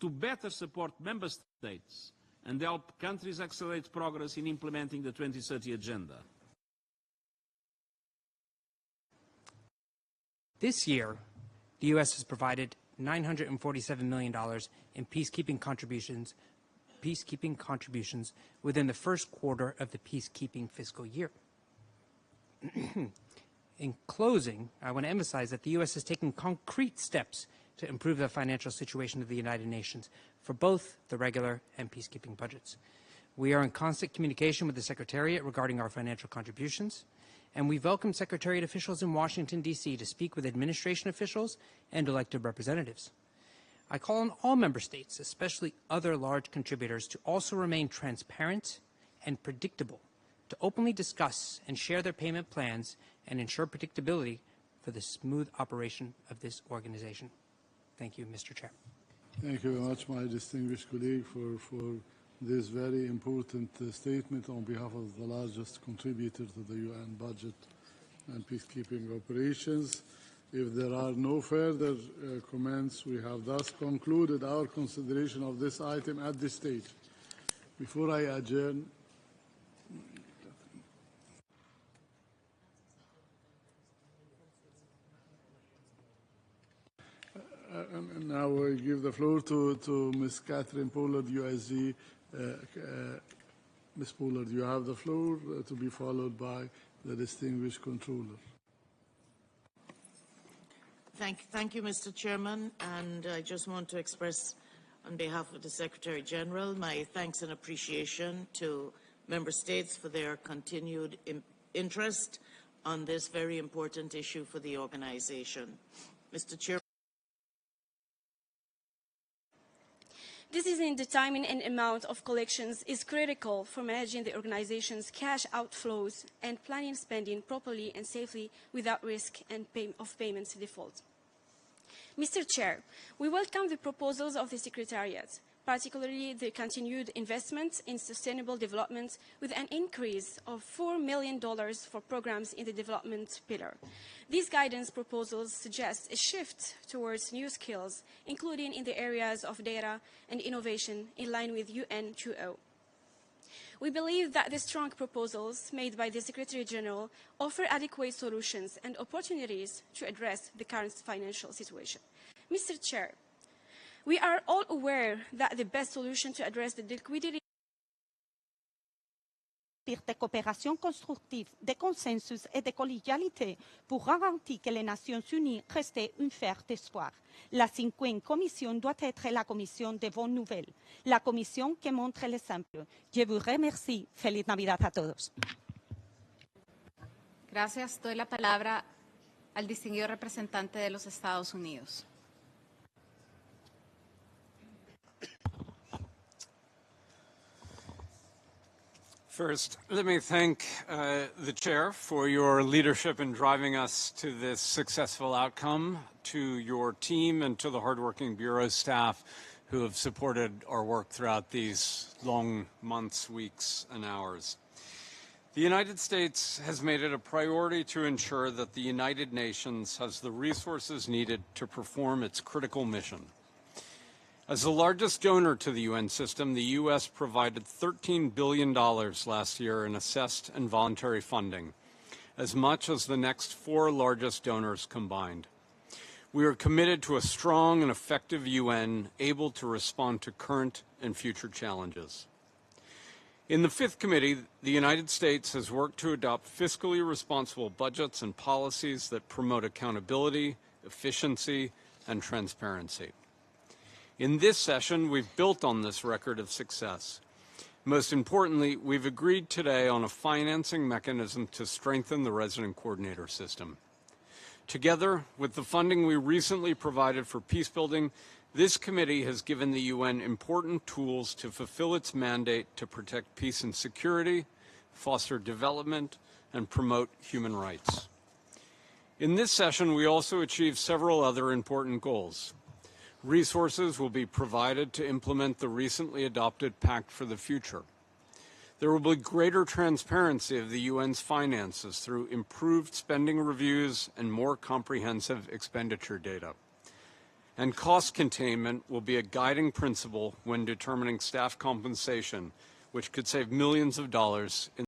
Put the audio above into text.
to better support member states and help countries accelerate progress in implementing the 2030 Agenda. This year, the U.S. has provided $947 million in peacekeeping contributions within the first quarter of the peacekeeping fiscal year. In closing, I want to emphasize that the U.S. is taking concrete steps to improve the financial situation of the United Nations for both the regular and peacekeeping budgets. We are in constant communication with the Secretariat regarding our financial contributions, and we welcome Secretariat officials in Washington, D.C. to speak with administration officials and elected representatives. I call on all member states, especially other large contributors, to also remain transparent and predictable, to openly discuss and share their payment plans and ensure predictability for the smooth operation of this organization. Thank you, Mr. Chair. Thank you very much, my distinguished colleague, for this very important statement on behalf of the largest contributor to the UN budget and peacekeeping operations. If there are no further comments, we have thus concluded our consideration of this item at this stage. Before I adjourn, now I give the floor to Ms. Catherine Pollard, USG. Ms. Pollard, you have the floor, to be followed by the distinguished controller. Thank you, Mr. Chairman, and I just want to express on behalf of the Secretary General my thanks and appreciation to Member States for their continued interest on this very important issue for the organization. Mr. Chairman. Deciding the timing and amount of collections is critical for managing the organization's cash outflows and planning spending properly and safely without risk of payments default. Mr. Chair, we welcome the proposals of the Secretariat, particularly the continued investment in sustainable development with an increase of $4 million for programs in the development pillar. These guidance proposals suggest a shift towards new skills, including in the areas of data and innovation in line with UN 2.0. We believe that the strong proposals made by the Secretary General offer adequate solutions and opportunities to address the current financial situation. Mr. Chair, we are all aware that the best solution to address the liquidity de coopération constructive, de consensus et de collégialité pour garantir que les Nations Unies restent une sphère d'espoir. La 5e commission doit être la commission de bonnes nouvelles, la commission qui montre l'exemple. Je vous remercie. Feliz Navidad a todos. Gracias. Doy la palabra al distinguido representante de los Estados Unidos. First, let me thank the Chair for your leadership in driving us to this successful outcome, to your team and to the hardworking Bureau staff who have supported our work throughout these long months, weeks, and hours. The United States has made it a priority to ensure that the United Nations has the resources needed to perform its critical mission. As the largest donor to the UN system, the U.S. provided $13 billion last year in assessed and voluntary funding, as much as the next 4 largest donors combined. We are committed to a strong and effective UN able to respond to current and future challenges. In the 5th Committee, the United States has worked to adopt fiscally responsible budgets and policies that promote accountability, efficiency, and transparency. In this session, we've built on this record of success. Most importantly, we've agreed today on a financing mechanism to strengthen the resident coordinator system. Together with the funding we recently provided for peacebuilding, this committee has given the UN important tools to fulfill its mandate to protect peace and security, foster development, and promote human rights. In this session, we also achieved several other important goals. Resources will be provided to implement the recently adopted Pact for the Future. There will be greater transparency of the UN's finances through improved spending reviews and more comprehensive expenditure data. And cost containment will be a guiding principle when determining staff compensation, which could save millions of dollars in